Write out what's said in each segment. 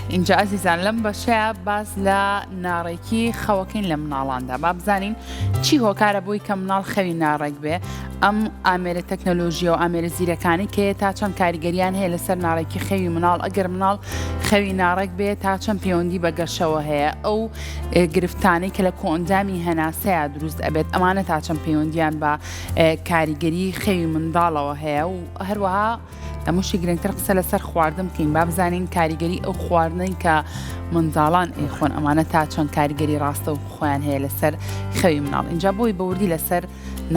اینجا ئازیزان لەم بەشەیە باز لە ناڕێکی خەوەکەین لە مناڵاندا با بزانین چی هۆکارە بۆی کە مناڵ خەوی ناڕێک بێ ئەم ئامێرە تەکنەلۆژیە و ئامێرە زیرەکانی کە تا چەند کاریگەریان هەیە لەسەر ناڕێکی خەوی مناڵ ئەگەر مناڵ خەوی ناڕێک بێ تا چەند پەیوەندی بە گەشەوە هەیە ئەو گرفتانەی کە لە کۆئەندامی هەناسەیە دروست ئەبێت ئەمانە تا چەند پەیوەندیان بە کاریگەری خەوی منداڵەوە هەیە و هەروەها هەمووشی گرنگتر قسە لەسەر خواردن بکەین با بزانین کاریگەری ئەو خواردنەی کە منداڵان ئەیخۆن ئەمانە تا چەند کاریگەری ڕاستە و خۆیان هەیە لەسەر خەوی مناڵ اینجا بۆی بەوردی لەسەر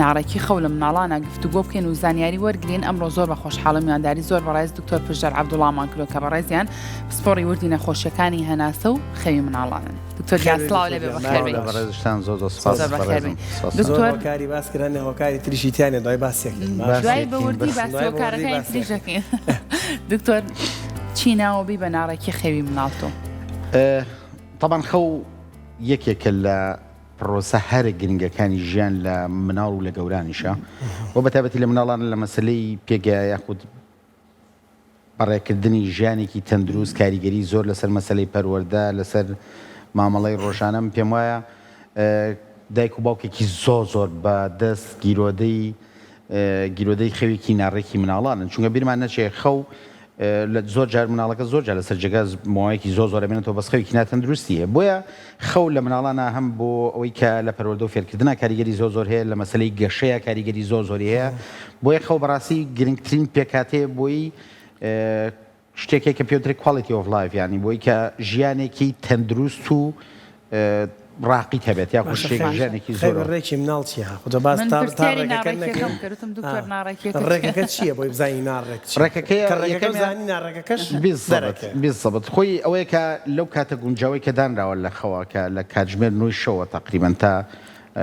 ناڕێکی خەو لە مناڵانە گفتوگۆ بکەین و زانیاری وەرگرین ئەمڕۆ زۆر بە خۆشحاڵی میوانداری زۆر بەڕێز دکتۆر پژدەر عەبدوڵڵامان کردو کە بەڕێزیان پسپۆڕی وردی نەخۆشیەکانی هەناسە و خەوی مناڵانن دکتۆر گیان لێبێ بەخێر بێت بەڕێزتان زۆر سپاس دکتۆر هۆکاری باس کردن هۆکاری تریشیتیانە دوای باسیەکەین دوای بەوردی باسی هۆکارەکانی تریشەکەین دکتۆر چی ناوەبی بە ناڕێکی خەوی مناڵتۆ طبعا خەو یەکێکە لە پرۆسە هەرە گرنگەکانی ژیان لە مناڵ و لە گەورانیشە بۆ بەتابەتی لە مناڵان لە مەسلەی پێگە یاخود بەڕێکردنی ژیانێکی تەندروست کاریگەری زۆر لەسەر مەسلەی پەروەردە لەسەر مامەڵەی ڕۆژانەم پێم وایە دایک و باوکێکی زۆر بە دەست گیرۆدەی خەوێکی ناڕێکی مناڵانن چونکە بیرمان نەچێ خەو لە زۆر جار مناڵەکە زۆر جار لەسەر جێگا ماوەیەکی زۆر بێنێتەوە بەس خەوێکی ناتەندروستیە بۆیە خەو لە مناڵانە هەم بۆ ئەوەی کە لە پەروەردە و فێرکردنا کاریگەری زۆر هەیە لە مەسلەی گەشەیە کاریگەری زۆری هەیە بۆیە خەو بەڕاستی گرنگترین پێکاتەیە بۆی شتێکێک کە پێوتری کوالیتی ئۆف لایف یعنی بۆی کە ژیانێکی تەندروست و ڕاقی هەبێت یا ژیانێکی زۆر ڕێکی مناڵ چیە خودە باس ڕێگەکە چییە بۆی بزانی ناڕێک ڕێگەکەزانی ناڕێگەکەش بیزەبت خۆی ئەوەیە کە لەو کاتە گونجاوی کە دانراوە لە خەواکە لە کاتژمێر 9 شەوە تقریبا تا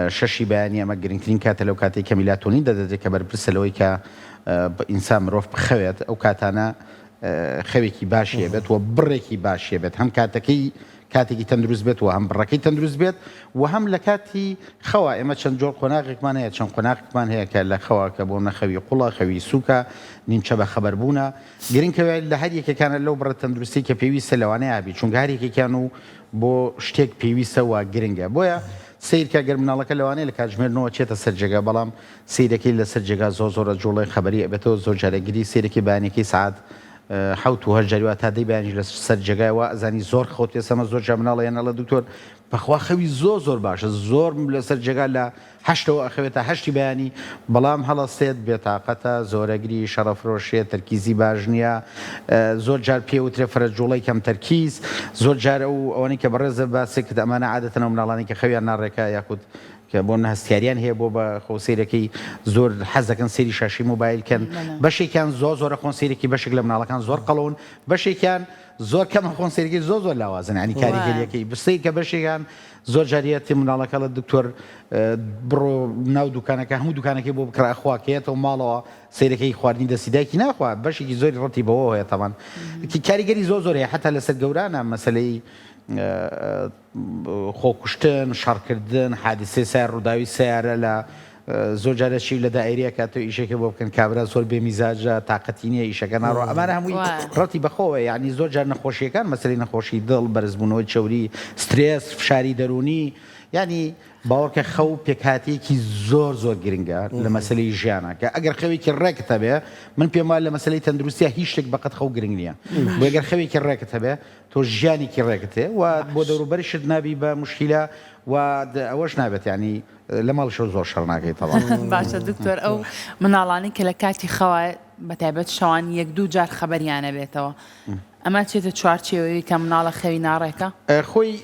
6 بەیانی ئەمە گرنگترین کاتە لەو کاتێک کە میلاتۆنین دەدەێت کە بەرپرسە لەوەی کە ئینسان مرۆڤ بخەوێت ئەو کاتانە خەوێکی باشیە بێت و بڕێکی باشیە بێت هەم کاتێکی تەندروست بێت و هەم بڕەکەی تەندروست بێت و هەم لە کاتی خەوا ئێمە چەند جۆر قۆناغێکمان هەیە چەند قۆناغێکمان هەیە کە لە خەوا کە بۆ نەخەوی قوڵە خەوی سووکە نیمچە بە خەبەربوونە گرنگکەوێت لە هەر یەکێکانە لەو بڕە تەندروستی کە پێویستە لەوانەیە بی چونکە هەر یەکێکیان و بۆ شتێک پێویستە و گرنگە بۆیە سیرکە گەر مناڵەکە لەوانەیە لە کاتژمێرنەوە چێتە سەر جێگا بەڵام سیرەکەی لەسەر جێگا زۆرە جوڵی خەبەری ئەبێتەوە زۆر جارەگیری سیرەکی بەیانێکی سعات حوت و هەر جاریوە تا دەی بەیانی لە سەر جێگایەوە ئەزانی زۆر خۆت پێسەمە زۆر جا مناڵە هێناڵە دکتۆر بەخوا خەوی زۆر باشە زۆر لەسەر جێگا لە هەشتەوە ئەخەوێتە هەشتی بەیانی بەڵام هەڵەستێت بێتاقەتە زۆرەگری شەڕەفرۆشێت تەرکیزی باش نییە زۆر جار پێوترێ فەرەجوڵی کەم تەرکیز زۆر جارە و ئەوەی کە بەڕێزە باسێکت ئەمانە عادەتەنەوە مناڵانی کە خەویان ناڕێکە یاخود کە بۆ هەستیاریان هەیە بۆ بە خۆسیرەکەی زۆر حەزەکەن سێری شاشی مۆبایلکەن بەشێکیان زۆرە خۆنسیرێکی بەشێک لە مناڵەکان زۆر قەڵەون بەشێکیان زۆر کەمە خۆنسیرەکەی زۆر لاوازن ینی کاریگەریەکەی بسەی کە بەشێکیان زۆر جاریەتی مناڵەکە لە دکتۆر بڕۆ ناو دوکانەکە هەموو دوکانەکەی بۆ بکڕ خواکێتەوە ماڵەوە سیرەکەی خواردنی دەسیدایکی ناخوا بەشێکی زۆری ڕەتی بەوە هەیە تەمان کاریگەری زۆر هەیە حتا لەسەر گەورانە مەسلەی خۆکوشتن شەڕکردن حادیسەی سیار ڕووداوی سیارە لە زۆر جارەشی لە دائیرەیە کاتۆ ئیشێکە بۆ بکەن کابرا زۆر بێمیزاجە تااقەتی نییە ئیشەکە ناڕۆ ئەمانە هەمووی ڕەتی بەخۆوە یعنی زۆر جار نەخۆشیەکان مەسلەی نەخۆشی دڵ بەرزبوونەوەی چەوری سترێس فشاری دەرونی ینی باوەڕکە خەو پێکاتێکی زۆر گرنگە لە مەسلەی ژیانە کە ئەگەر خەوێکی ڕێکت هەبێ من پێم وایە لە مەسلەی تەندروستیە هیچ شتێک بەقەت خەو گرنگ نییە بۆ ئەگەر خەوێکی ڕێکت هەبێ تۆ ژیانێکی ڕێکت هەیە و بۆ دەوروبەریشت نابی بە موشکیلە و ئەوەش نابێت ینی لە ماڵشەوە زۆر شەڕ ناکەیت باشە دکتۆر ئەو مناڵانی کە لە کاتی خەوا بەتایبەت شەوان 1-2 جار خەبەریانە بێتەوە ئەمە چێتە چوارچێوەیە کە مناڵە خەوی ناڕێکە خۆی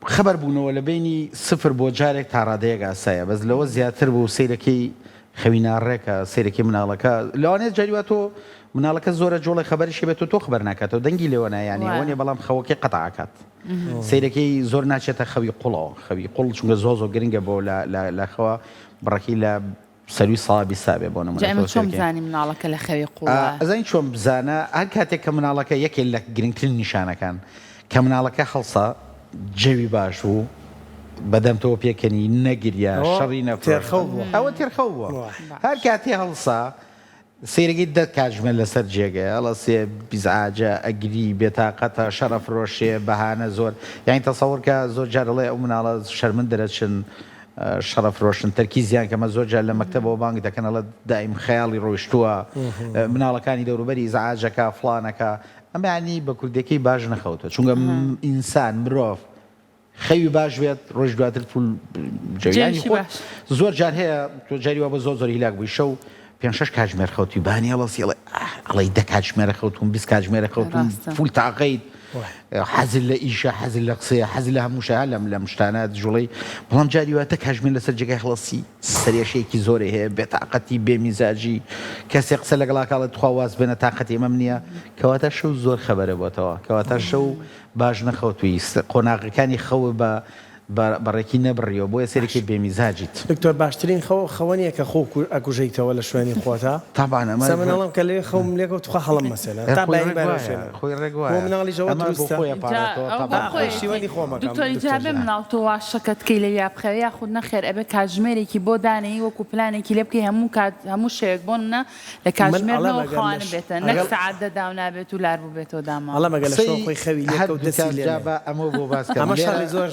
خەبەر بوونەوە لە بینی 0 بۆ جارێک تا ڕادەیەک ئاسایە بەس لەوە زیاتر بوو سیرەکەی خەوی ناڕێکە سیرەکەی مناڵەکە لەوانێت جاریوە تۆ مناڵەکە زۆرە جۆڵی خەبەریشی بێت تۆ خبەر ناکاتەوە دەنگی لێوە نایانی ئەوەنێ بەڵام خەوەکەی قەتعاکات سیرەکەی زۆر ناچێتە خەوی قوڵەوە خەوی قوڵ چونکە زۆر گرنگە بۆ لە خەوە بڕەکی لە سەروی ساڵی سابێ بۆ نمونە چۆن بزانی مناڵەکە لە خەوی قوڵە ئەزانی چۆن بزانە هەر کاتێک کە مناڵەکە یەکێک لە گرنگترین نیشانەکان کە مناڵەکە هەڵسا جەوی باش و بەدەمتەوە پێکەنی نەگریە شەڕی نەفرێ ئەوە تێرخەو بووە هەر کاتی هەڵسا سیرگی دەت کاتژمێر لەسەر جێگەی هەڵەسێ بیزعاجە ئەگری بێتاقەتە شەرەف ڕۆشێ بەهانە زۆر یانی تەسەوڕکە زۆر جارڵێ ئەو مناڵە شەرمن دەرەچن شەرەف ڕۆشن تەرکیزیان کەمە زۆر جار لە مەکتەبەوە بانگ دەکەنەڵە دایم خەیاڵی ڕۆیشتووە مناڵەکانی دەوروبەری زعاجەکە فڵانەکە ئەمانی بە کوردەکەی باش نەخەوتە چونکە ئینسان مرۆڤ خەوی باش بێت ڕۆژ دواتر پول جویانی خۆت زۆر جار هەیە تۆ جاریوە بە زۆر هیلاک بووی شەو 5-6 کاتژمێر خەوتی بانی هەڵەسی ئەڵێ 10 کاتژمێرە خەوتوم 20 کاتژمێرە خەوتوم فول تاقەیت حەزل لە ئیشە حەزل لە قسەیە حەزل لە هەمووشە لە مشتانات جوڵی بەڵام جاریواتە کاتژمێر لەسەر جێگای هەڵەسی سەرێشەیەکی زۆرە هەیە بێتاقەتی بێمیزاجی کەسێک قسە لەگەڵاکڵێت تخوا واز بێنە تاقەتی ئەمەم نییە کەواتە شەو زۆر خەبەرە بۆتەوە کەواتە شەو باش نەخەوتوی قۆناغەکانی خەوە بە بەڕێکی نەبڕیەوە بۆیە سەرێکی بێمیزاجیت دکتۆر باشترین خەوەنیە کە خۆ ئەکوژەیتەوە لە شوێنی خۆتە تابان ئەمەڵم کە لێ خەوم لێکەوە توخوا هەڵم مەسەلە تا خۆی ڕێگوایە مناڵی ژەوە شیوەنی خۆمەکە دکتۆری جابێ مناڵ تۆ شەکەتکەی لە یابخەوە یاخود نەخێر ئەبێ کاتژمێرێکی بۆ دانەی وەکو پلانێکی لێ بکەی هەموو شەیەک بۆ منە لە کاتژمێرەوە خەوانە بێتە نەک سەعات دەدا و نابێت و لار بوو بێتەوە داما ئەڵە مەگە لە شەو خۆی خەوی لێکەوت دەستی لێ ئەمە بۆ باس ئەمە شەڕی زۆر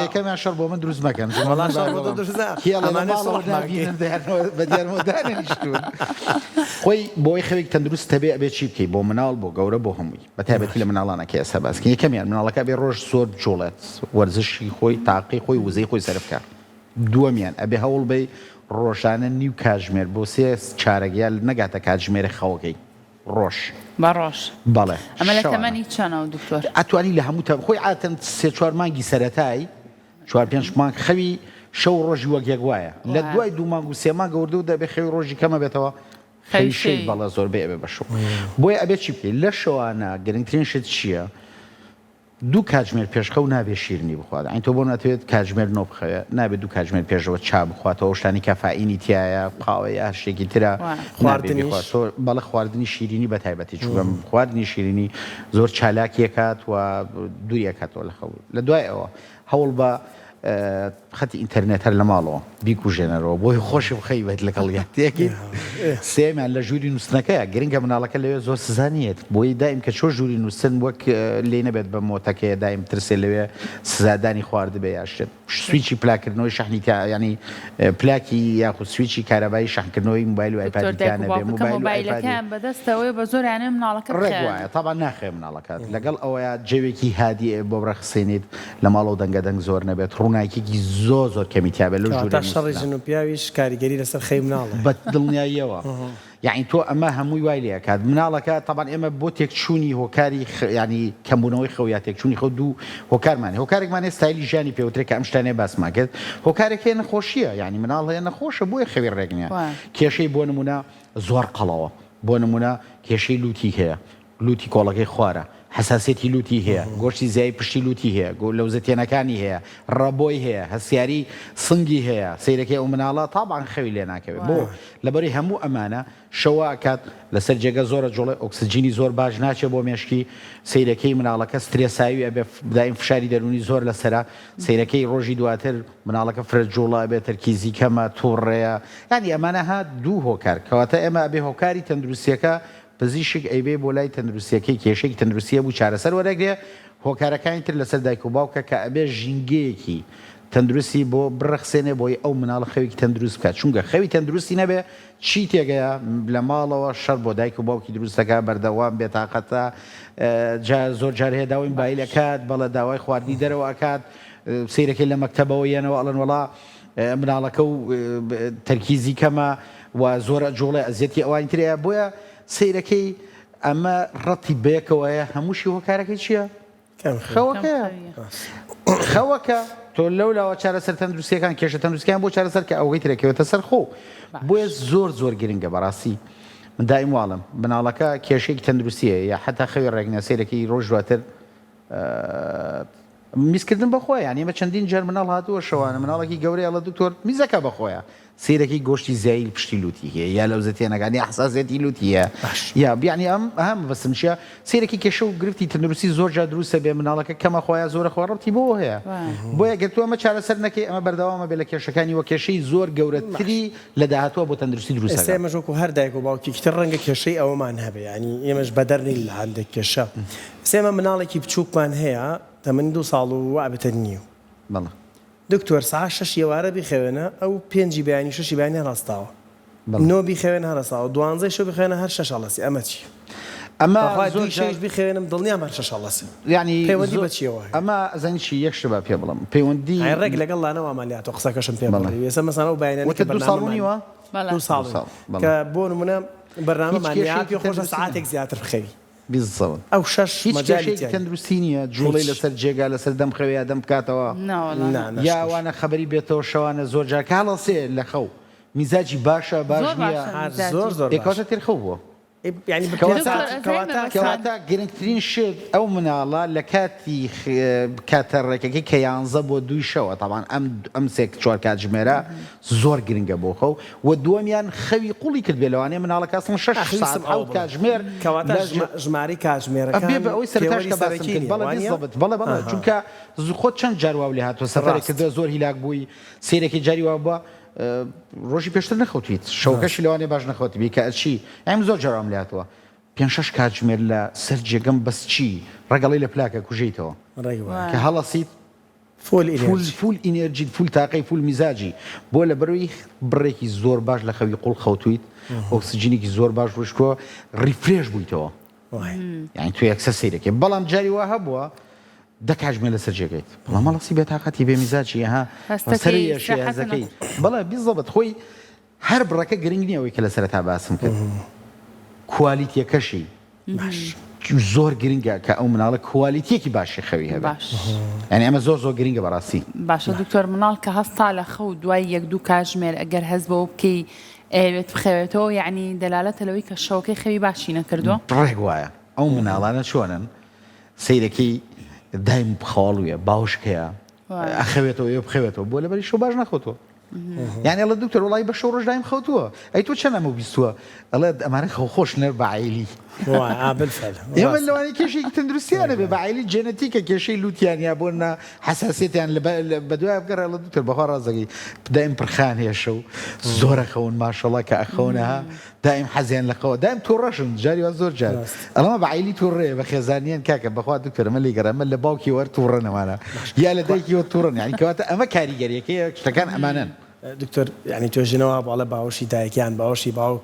یەکەمیان شەڕ بۆ من دروست مەکەن خۆی بۆی خەوێک تەندروست هەبێ ئەبێ چی بکەی بۆ مناڵ بۆ گەورە بۆ هەمووی بە تایبەتی لە مناڵانەکە ئێستا باسکە یەکەمیان مناڵەکە بێ ڕۆژ زۆر جوڵێت وەرزشی خۆی تاقی خۆی وزەی خۆی سەرفکە دووەمیان ئەبێ هەوڵ بێ ڕۆژانە نیو کاتژمێر بۆ 3 چارەگیال نەگاتە کاتژمێرە خەوەکەی ڕۆژ بەڕۆژ بەڵێ ئەمە لە تەمەنی چەنەوە دکتۆر ئەتوانی لە هەموو خۆی ئاتەن 3-4 مانگی سەرەتایی 4-5 مانگ خەوی شەو ڕۆژی وەک وایە لە دوای 2 مانگ و 3 مانگ گەوردە و دەبێ خەوی ڕۆژی کەمە بێتەوە خەوی بەڵە زۆر بێ ئەبێ بەشەو بۆیە ئەبێت چی بکەیت لە شەوانە گرنگترین شت چییە 2 کاتژمێر پێشخەو نابێ شیرنی بخوات ئەین تۆ بۆ ناتوێت کاتژمێر نۆ بخەوێ نابێت 2 کاتژمێر پێشەوە چا بخواتەوە شتانی کەفائینی تایە قاوەیە هەشتێکی ترە بەڵە خواردنی شیرینی بە تایبەتی چووکەم خواردنی شیرینی زۆر چالاکیەکات و دووریەکاتەوە لە خەو لە دوای ئەوە هەوڵ بە خەتی ئینتەرنێت هەر لە ماڵەوە بیکوژێنەرەوە بۆی خۆشی بخەی بێت لەگەڵ یەکێکی سێمیان لە ژووری نووسنەکەیە گرنگە مناڵەکە لەوێ زۆر سزانیت بۆی دایم کە چۆ ژووری نووسن وەک لێ نەبێت بە مۆتەکەیە دایم ترسێ لەوێ سزادانی خواردبێ یاشت سویچی پلاکردنەوەی شحنی ینی پلاکی یاخود سویچی کارەبایی شحنکردنەوەی موبایل و ئایپادیانە بێ موبایلەکان بەدەستەوەی بە زۆریانە مناڵەکە ڕێگوایە تابان ناخێ مناڵەکەات لەگەڵ ئەوەیە جێوێکی هادی بۆ بڕەخسێنیت لە ماڵەوە دەنگەدەنگ زۆر نەبێت ڕووناکێکی زۆر کەمیتیابێت لە ژوور شەڕی ژن و پیاویش کاریگەری لەسەر خەی مناڵە بە دڵنیاییەوە یعنی تۆ ئەمە هەمووی وای لێ کات مناڵەکە تابان ئێمە بۆ تێکچوونی هۆکاری ینی کەمبوونەوەی خەو یا تێکچوونی خەو دوو هۆکارمانێ هۆکارێکمانێ ستایلی ژیانی پێوترێک کە ئەم شتانێ باسمان کرد هۆکارێک هەیە نەخۆشیە ینی مناڵ هەیە نەخۆشە بۆیە خەوی ڕێگنیە کێشەی بۆ نمونە زۆر قەڵەوە بۆ نمونە کێشەی لوتی هەیە لوتی کۆڵەکەی خوارە حساسێتی لوتی هەیە گۆشتی زیای پشتی لوتی هەیە لەوزەتێنەکانی هەیە ڕەبۆی هەیە هەسیاری سنگی هەیە سیرەکەی ئەو مناڵە تاابان خەوی لێ ناکەوێت بۆ لەبەری هەموو ئەمانە شەوە کات لەسەر جێگە زۆرە جوڵێ ئۆکسسیجینی زۆر باش ناچێت بۆ مێشکی سیرەکەی مناڵەکە سترێساوی ئەبێ بدایم فشاری دەرونی زۆر لەسرە سیرەکەی ڕۆژی دواتر مناڵەکە فرە جوڵە ئەبێت تەرکیزی کەمە تووڕێە ینی ئەمانە هات دوو هۆکار کەواتە ئێمە ئەبێ هۆکاری تەندروستیەکە پزیشک ئەیبێ بۆ لای تەندروستیەکەی کێشێکی تەندروستیە بوو چارەسەر وەرەگرێ هۆکارەکانی تر لەسەر دایک و باوکە کە ئەبێ ژینگەیەکی تەندروستی بۆ بڕەخسێنێ بۆی ئەو مناڵە خەوێکی تەندروست بکات چونکە خەوی تەندروستی نەبێ چی تێگەیە لە ماڵەوە شەڕ بۆ دایک و باوکی دروستەکە بەردەوام بێتاقەتە زۆر جار هەیە داوای موبایلەکات بەڵە داوای خواردنی دەرەوەکات سیرەکەی لە مەکتەبەوە یەنەوە ئەڵەن وڵا مناڵەکە و تەرکیزی کەمە و زۆرە جوڵێ ئەزیەتی ئەوانی ترەیە بۆیە سیرەکەی ئەمە ڕەتی بەیەکەوەیە هەمووشی هۆکارەکەی چییە؟ خەوەکە تۆ لەولاوە چارەسەر تەندروستیەکان کێشە تەندروستیان بۆ چارەسەر کە ئەوەی ترەکەوێتە سەر خۆ بۆیە زۆر گرنگە بەڕاستی من دایم واڵم مناڵەکە کێشەیەکی تەندروستیە یا حتا خەوی ڕێگنە سیرەکەی ڕۆژ دواتر میزکردن بەخۆی یعنی ئێمە چەندین جار مناڵ هاتووە شەوانە مناڵێکی گەورەی ئەڵە دکتۆر میزەکە بەخۆیە سیرەکی گۆشتی زایل پشتی لوتی هەیە یا لەو زەتێنەکانی حساسێتی لوتیە یا بیانی ئەم بەسم چیە سیرەکی کێشە و گرفتی تەندروستی زۆر جا دروستە بێ مناڵەکە کەمە خۆیان زۆرە خۆڕەتی بۆ هەیە بۆیە گەر تۆ ئەمە چارەسەر نەکەی ئەمە بەردەوامە بێ لە کێشەکانی وە کێشەی زۆر گەورەتری لە داهاتوە بۆ تەندروستی دروستە ئێمەش وەکو هەر دایک و باوکیتر ڕەنگە کێشەی ئەوەمان هەبێ ینی ئێمەش بەدەرنی لە هەندێک کێشە ئێمە مناڵێکی بچووکمان هەیە تەمەنی 2 ساڵ و وابتە نییە بەڵێ دکتۆر ساعت 6 ئێوارە بیخەوێنە ئەو 5 بیانی 6 بیانی هەڕاستاوە 9 بیخەوێن هەڕاستاوە 12 شەو بخوێنە هەر 6 هەڵەسی ئەمە چی ئەمە زۆر شەش بخوێنم دڵنیام هەر 6 هەڵەسی یعنی پەیوەندی بە چیەوە ئەمە زەنی چی یەک شتە با پێ بڵم پەیوەندی ڕێک لەگەڵ لانەوە ئەمالیاتۆ قسەکەشم پێ بڵێ ێستا مەسانە و باینەکە 2 ساڵونیوە 2 ساڵ کە بۆ نمونە بەرنامە مالیاتی خۆش ساعتێک زیاتر بخەوی بیزەوە ئەو 6 مەجالی تەندروستی نییە جوڵی لەسەر جێگا لەسەر دەم خەوێ دەم بکاتەوە یاوانە خەبەری بێتەوە شەوانە زۆر جار کاڵەسێ لە خەو میزاجی باشە باش نییە زۆر دێکاتە تێرخەو بووە يعني کەواتە گرنگترین شت ئەو مناڵە لە کاتی کاتەڕێکەکەی کە 11 بۆ 2 شەوە تاوان ئەم سێک 4 کات ژمێرە زۆر گرنگە بۆ خەو و دووەمیان خەوی قوڵی کرد بێ لەوانەیە مناڵەکە 6 ساعت ئەو کاتژمێر ژماری کاتژمێرەکان بێ ئەوەی سەرتاشکە باسم کرد بەڵێ چونکە خۆت چەند جارواو لێ هاتووە سەفەرێک کردە زۆر هیلاک بووی سیرێکی جاری وا بووە ڕۆژی پێشتر نەخەوتیت شەوکەشی لەوانێ باش نەخەوتبی کە چی ئەم زۆر جارام لاتەوە 5-6 کاتژمێر لە سەر جێگەم بەس چی ڕەگەڵی لە پلاکە کوژیتەوە کە هەڵەسیت فول ئینێرجیت فول تاقەی فول میزاجی بۆ لە بەروی بڕێکی زۆر باش لە خەوی قوڵ خەوتویت ئۆکسجینێکی زۆر باش ڕشتووە ڕیفرێش بوویتەوە یعنی تو یەکسە سیرەکە بەڵام جاری وا هەبووە دەکاتژمێ لەسەر جێگەیت بەڵام مەڵەسی بێتاقەتی بێ میزاجی ها سەری شێزەکەی بەڵێ بیزەبەت خۆی هەر بڕەکە گرنگ نییە ئەوەی کە لەسەرتا باسم کرد کوالیتیەکەشی زۆر گرنگە کە ئەو مناڵە کوالیتیەکی باشی خەوی هەبێت یعنی ئەمە زۆر گرنگە بەڕاستی باشە دکتۆر مناڵ کە هەستا لە خەو دوای 1-2 کاتژمێر ئەگەر هەست بەوە بکەی ئەوێت بخەوێتەوە یعنی دەلالەتە لەوەی کە شەوکەی خەوی باشی نەکردووە ڕێک وایە ئەو مناڵانە چۆنن سەیرەکەی دایم بخاڵویە باوشکەیە ئەخەوێتەوە یە بخەوێتەوە بۆ لەبەری شەو باش نەخۆتەوە یعنی ئەڵە دکتۆر وڵی بە شەو ڕۆژ دایم خەوتووە ئەی تۆ چەند ئەمە بیستووە ئەڵێ ئەمانە خۆش نەر بەعیلی ئێمە لەوانی کێشێکی تەندروستیانە بێ بەعیلی جێنەتیکە کێشەی لوتیانیا بۆ نە حساسیتیان بە دوای بگەڕێ ئەڵە دکتۆر بەخوا ڕازەکەی دایم پرخان هەیە شەو زۆرە خەون ماشەڵڵا کە ئەخەونەها دایم حەزیان لە خەوە دایم تووڕەشن جاری وا زۆر جار ئەڵەمە بەعیلی تووڕێ بە خێزانیان کاکە بەخوا دکتۆر ئەمە لێگەڕە ئەمە لە باوکی وەر تووڕەنەوانە یا لە دایکیوە تووڕن یعنی کەواتە ئەمە کاریگەریەکەیە شتەکان ئەمانن دکتۆر یعنی توێژنەوە باڵە باوەشی دایکیان باوەشی باوک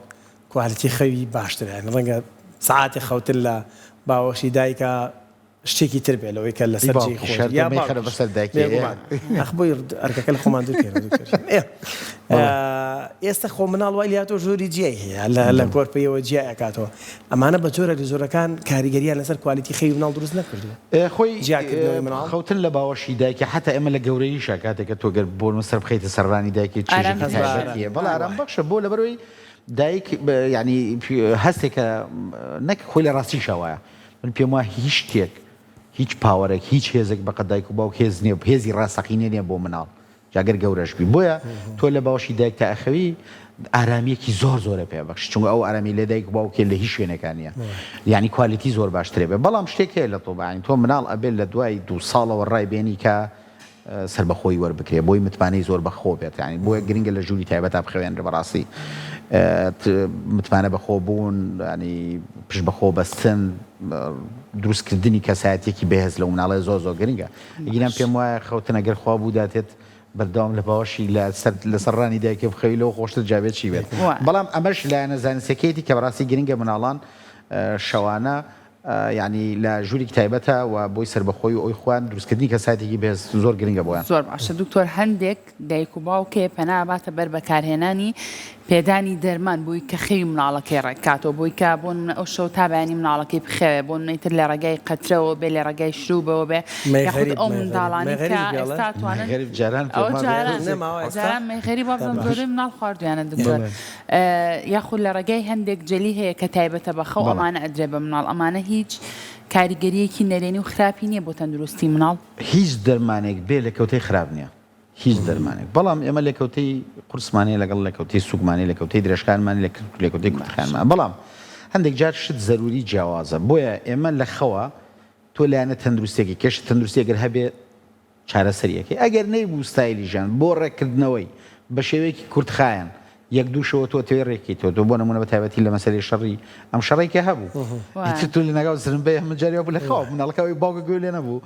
کوالتی خەوی باشتر یعنی ڕەنگە ساعتی خەوتن لە باوەشی دایکە شتێکی تر بێ لەوەی کە لەسەر خەرە بەسەر دایکی ئەخبووی ئەرکەکە لە خۆمان دوور ئێستا خۆ مناڵ وای لاتۆ ژۆری جیای هەیە لە کۆرپەیەوە جیای ئەکاتەوە ئەمانە بە جۆرە لە زۆرەکان کاریگەریان لەسەر کوالتی خەوی مناڵ دروست نەکردووە خۆی خەوتن لە باوەشی دایکە حتا ئێمە لە گەورەیشە کاتێکە تۆ گەر بۆ سەر بخەیتە سەرڕانی دایکی چێژێکی بەڵام ئارام بەخشە بۆ لەبەرەوەی دایک ینی هەستێکە نەک خۆی لە ڕاستی شەوایە من پێم وایە هیچ شتێک هیچ پاوەرێک هیچ هێزێک بە قەدایک و باوک هێز نییە هێزی ڕاستەقینە نییە بۆ مناڵ جاگەر گەورەشبی بۆیە تۆ لە باوەشی دایک تا ئەخەوی ئارامیەکی زۆر زۆرە پێبەخش چونکە ئەو ئارامی لە دایک باوکێ لە هیچ شوێنەکانیە یعنی کوالیتی زۆر باشترێ بێ بەڵام شتێکێ لە تۆبعین تۆ مناڵ ئەبێت لە دوای 2 ساڵەوە ڕای بێنی کە سەربەخۆی وەربکرێ بۆی متمانەی زۆر بەخۆ بێت ینی بۆیە گرنگە لە ژووری تایبەت بخەوێنرە بەڕاستی متمانە بەخۆ بوون ینی پشت بەخۆ بەستن دروستکردنی کەسایەتێکی بەهێز لە مناڵی زۆر زۆر گرنگە گیران پێم وایە خەوتن ئەگەر خوا بوو داتێت بەردەوام لە باوەشی لە سەرڕانی دایکە بخەوی لەوە خۆشتر جابێت چی بێت بەڵام ئەمەش لایەنە زانستیەکەیەتی کە بەڕاستی گرنگە مناڵان شەوانە ینی لە ژووری تایبەتە و بۆی سەربەخۆی و ئەوی خوان دروستکردنی کەسایەتێکی بێز زۆر گرنگە بۆیان زۆر باشە دکتۆر هەندێک دایک و باوکێ پەناباتە بەر بەکارهێنانی پێدانی دەرمان بووی کە خەوی مناڵەکەی ڕێکاتەوە بۆی کە بۆ ئەو شەو تابانی مناڵەکەی بخەوێ بۆ نەیتر لە ڕێگای قەترەوە بێ لە ڕێگای شروبەوە بێ یاخود ئەو منداڵانی کە ئێستا توانن جاران مەیخێری بابزم زۆرەی مناڵ خواردویانە دکتۆر یاخود لە ڕێگای هەندێک جەلی هەیە کە تایبەتە بەخەو ئەمانە ئەدرێ بە مناڵ ئەمانە هیچ کاریگەریەکی نەرێنی و خراپی نییە بۆ تەندروستی مناڵ هیچ دەرمانێک بێ لە کەوتەی خراپ نییە هیچ دەرمانێک بەڵام ئێمە لە کەوتەی قورسمانی لەگەڵ لە کەوتەی سوگمانی لە کەوتەی درێژخانمانی لە کەوتەی کوردخانمان بەڵام هەندێک جار شت زەروری جیاوازە بۆیە ئێمە لە خەوە تۆ لایەنە تەندروستێکی کەش تەندروستیەگەر هەبێ چارەسەریەکەی ئەگەر نەیبوو ستایلی ژیان بۆ ڕێکردنەوەی بە شێوەیەکی کورتخایەن یەک دوو شەوە تۆ تێ ڕێکی تۆ بۆ نمونە بە تایبەتی لە مەسەلەی شەڕی ئەم شەڕێکی هەبوو ئیتر تۆ لە ناگاو زرمبەی هەمە جاریەوە بوو لە خەوە مناڵەکەی باوکە گوێ لێ نەبوو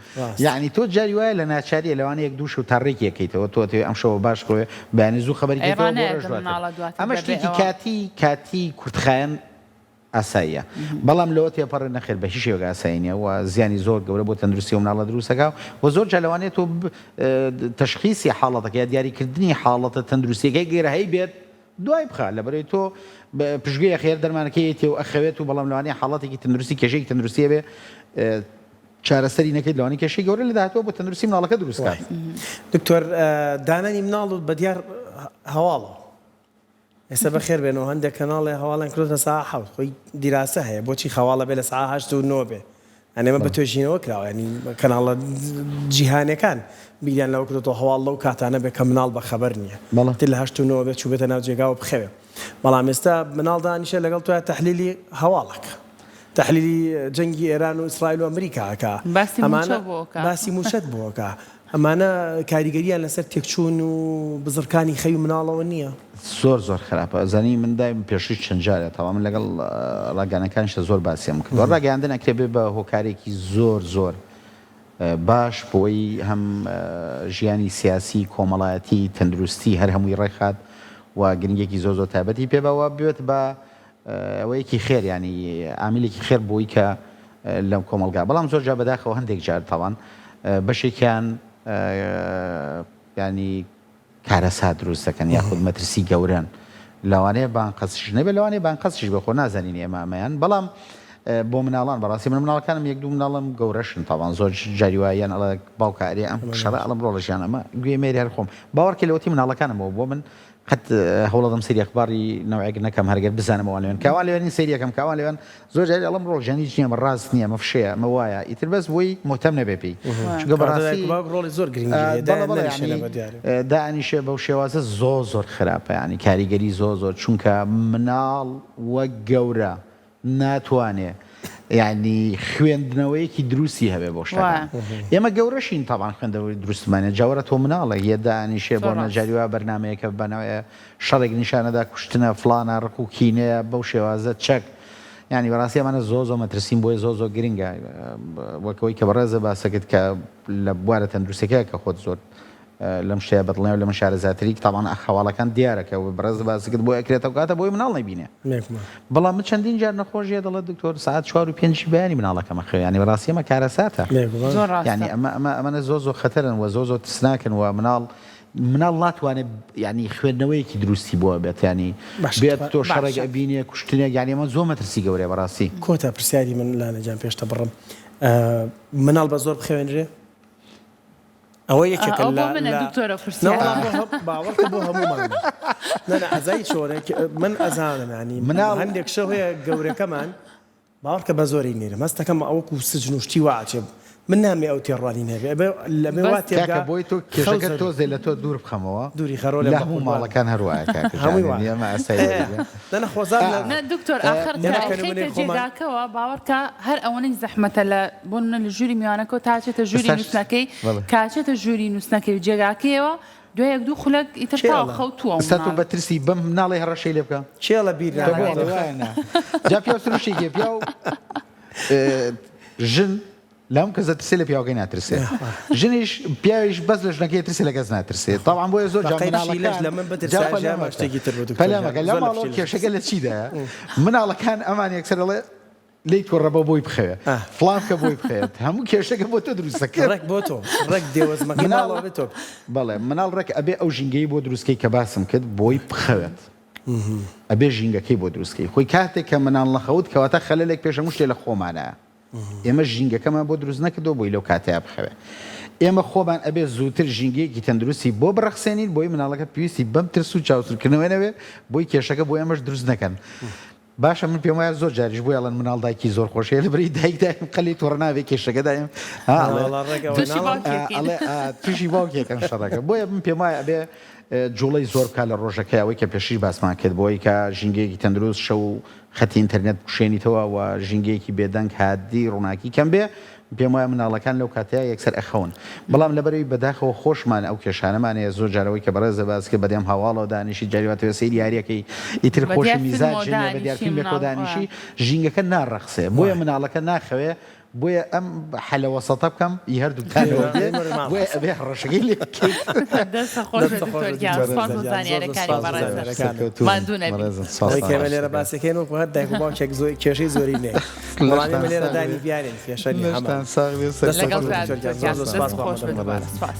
یعنی تۆ جاری وایە لە ناچاریە لەوانە یەک دوو شەو تا ڕێکی یەکەیتەوە تۆ ئەم شەوە باش ڕۆێ بەیانی زوو خەبەری ئەمە شتێکی کاتی کورتخایەن ئاساییە بەڵام لەوە تێپەڕێ نەخێر بە هیچ شێوەیەک ئاسایی نییە و زیانی زۆر گەورە بۆ تەندروستی و مناڵە دروستەکە و زۆر جا لەوانێت تۆ تەشخیصی حاڵەتەکە یا دیاریکردنی حاڵەتە تەندروستیەکەی گەیرە هەی بێت دوای بخە لەبەرەوەی تۆ پشتگوێی خێر دەرمانەکەیەتی و ئەخەوێت و بەڵام لەوانەیە حاڵەتێکی تەندروستی کێشەیەکی تەندروستیە بێ چارەسەری نەکەیت لەوانی کێشەی گەورە لە داهاتوە بۆ تەندروستی مناڵەکە دروستکات دکتۆر دانانی مناڵ و بەدیار هەواڵە ئێستا بەخێر بێنەوە هەندێک کەناڵێ هەواڵیان کردوتە ساعە 7 خۆی دیراسە هەیە بۆچی خەواڵە بێ لە ساعە 8 و 9 بێ ئەنێمە بە توێژینەوە کراوە ینی کەناڵە جیهانەکان بیریان لەوە کردەوە هەواڵ لەو کاتانە بێ کە مناڵ بەخەبەر نییە تر لە 8 و 9 بێت چوو بێتە ناو جێگاوە بخەوێ بەڵام ئێستا مناڵ دانیشە لەگەڵ توە تەحلیلی هەواڵەکە تەحلیلی جەنگی ئێران و ئیسرائیل و ئەمریکاکە باسی موشەت بووەکە ئەمانە کاریگەریان لەسەر تێکچوون و بزرگانی خەوی مناڵەوە نییە زۆر خراپە زانی من دایم پێشی چەند جارە تەواو من لەگەڵ ڕاگەنەکانشە زۆر باسیێم کرد ڕاگەیاندن ئەکرێ بێ بە هۆکارێکی زۆر باش بۆی هەم ژیانی سیاسی کۆمەڵایەتی تەندروستی هەر هەمووی ڕێکخات و گرنگێکی زۆر تایبەتی پێبەوە بێت بە ئەوەیەکی خێر ینی عاملێکی خێر بۆی کە لەم کۆمەلگا بەڵام زۆر جا بەداخەوە هەندێک جار تاوان بەشێکیان ینی کارەسا دروست دەکەن یاخود مەترسی گەورن لەوانەیە بانقەسش نەبێ لەوانەیە بانقەسش بە خۆ نازانین ئێمە ئەمەیان بەڵام بۆ مناڵان بەڕاستی من مناڵەکانم یەک دوو مناڵم گەورەشن تاوان زۆر جاریواییان ئەڵە باوکاری ئەم شەڕە ئەڵم ڕۆڵەژیان ئەمە گوێ مێری هەر خۆم باوەڕکە لەوەتی مناڵەکانمەوە بۆ من قەت هەوڵەدەم سەری ئەخباری نەوەیەک نەکەم هەرگەر بزانمەوە لەوێن کاوان لەوێنی سەریەکەم کاوان لەوێن زۆر جاری ئەڵم ڕۆژانی نییە مە ڕاست نییە مە فشەیە مە وایە ئیتر بەس بۆی مهتەم نەبێ پێی چونکە بەڕاستی ڕۆڵی زۆر گرنگە دانیشێ بەو شێوازە زۆر خراپە ینی کاریگەری زۆر چونکە مناڵ وەک گەورە ناتوانێ یعنی خوێندنەوەیەکی دروستی هەبێ بۆ شتەکان ئێمە گەورەشین تاوان خوێندەوەی دروستمانە جاوەرە تۆ مناڵە یە دانیشێ بۆ نەجاریوا بەرنمەیەکە بەنەوەیە شەڕێک نیشانەدا کوشتنە فلانە ڕق و کینەیە بەو شێوازە چەک ینی بەڕاستی ئەمانە زۆر مەترسیم بۆیە زۆر گرنگە وەکەوەی کە بەڕێزە باسەکەت کە لە بوارە تەندروستەکەی کە خۆت زۆر لەم شتەیە بەدڵێنەوە لە من شارەزاتری تاوان خەواڵەکان دیارەکە و بەڕێز باسەکەت بۆ ئەکرێتەوە کاتە بۆی مناڵ نەبینێ بەڵام من چەندین جار نەخۆشیە دەڵێت دکتۆر ساعت 4 و 5 بەیانی مناڵەکەمە خوێ ینی بەڕاستی ئەمە کارەساتە ینی ئەمانە زۆر خەتەرن و زۆر ترسناکن و مناڵ ناتوانێت ینی خوێندنەوەیەکی دروستی بووە بێت ینی بێت تۆ شەڕێک ئەبینێ کوشتنێک ینی ئەمە زۆر مەترسی گەورەیە بەڕاستی کۆتا پرسیاری من لانەجان پێشتە بڕم مناڵ بە زۆر بخوێنرێ ئەوە یەکێکە باوەڕکە بۆ هەموومان ئەزای چۆرێک من ئەزانم ینی مناڵ هەندێک شەو هەیە گەورەکەمان باوەڕکە بە زۆری نێرە مەستەکەم ئەوەکو سجنوشتی واچێ من نامێ ئەو تێڕوانی هەبێ لە مێواتێکە بۆی تۆ کێشەکە تۆزێ لە تۆ دوور بخەمەوە دووری خەرۆ لە هەموو ماڵەکان هەروایە نەخۆزان دکتۆر جێگاکەوە باوەڕکە هەر ئەوەنەی زەحمەتە لە بۆ منە لە ژووری میوانەکە و تاچێتە ژووری نووسنەکەی کاچێتە ژووری نووسنەکەی و جێگاکەیەوە دوای یەک دوو خولەک ئیتر تاوە خەوتووە تۆ بەترسی بەم ناڵی هەڕەشەی لێ بکە چێڵە بیر جا پیا سروشێکی پیا و ژن لەم کەسە ترسێ لە پیاوەکەی ناترسێ ژنیش پیاویش بەس لە ژنەکەی ترسێ لە کەس ناترسێ تاوان بۆیە زۆر لە ماڵۆ کێشەکە لە چیدایە مناڵەکان ئەمان یەکسەر دەڵێ لی تۆڕەبە بۆی بخەوێت فڵانکە بۆی بخەوێت هەموو کێشەکە بۆ تۆ دروستەکە ڕێک بۆ تۆ ڕێک دێوەزمەکەناڵەوە بێت تۆ بەڵێ مناڵ ڕێک ئەبێ ئەو ژینگەی بۆ دروستکەی کە باسم کرد بۆی بخەوێت ئەبێ ژینگەکەی بۆ دروستکەی خۆی کاتێک کە مناڵ نەخەوت کەواتە خەلەلێک پێشەمو شتێ لە خۆمانە ئێمە ژینگەکەمان بۆ دروست نەکردەوە بۆی لەو کاتەیە بخەوێ ئێمە خۆمان ئەبێ زووتر ژینگەیەکی تەندروستی بۆ بڕەخسێنین بۆی مناڵەکە پێویستی بەم ترس و چاوسورکردنەوەی نەوێ بۆی کێشەکە بۆ ئێمەش دروست نەکەن باشە من پێم وایە زۆر جاریش بوو یاڵەن مناڵ دایکی زۆر خۆشەیە لە بری دایک دایم قەلی تۆڕ ناوێ کێشەکە دایم تووشی باوکێکەکەن شەڕەکە بۆیە من پێم وایە ئەبێ جوڵەی زۆر بکات لە ڕۆژەکە ئەوەی کە پێشی باسمان کرد بۆی کە ژینگەیەکی تەندروست شەو خەتی ئینتەرنێت بشێنیتەوە و ژینگەیەکی بێدەنگ هادی ڕووناکی کەم بێ پێم وایە مناڵەکان لەو کاتەیە یەکسەر ئەخەون بەڵام لەبەرەوەی بەداخەوە خۆشمان ئەو کێشانەمانەیە زۆر جارەوەی کە بەڕێزە باسکە بەدەم هەواڵەوە دانیشی جاریواتەوە سەیری یاریەکەی ئیتر خۆشی میزاج بە دیارفیلمێکەوە دانیشی ژینگەکە ناڕەخسێ بۆیە مناڵەکە ناخەوێ بۆیە ئەم حەلەوە سەتە بکەم ئی هەردووکانەوە بۆیە ئەبێ ڕەشەکەی لێ بکەیت کەمە لێرە باسەکەین وەکو هەر دایک و باوکێک کێشەی زۆری نێ وڵامی لێرە دانی بیانین کێشەی هەمان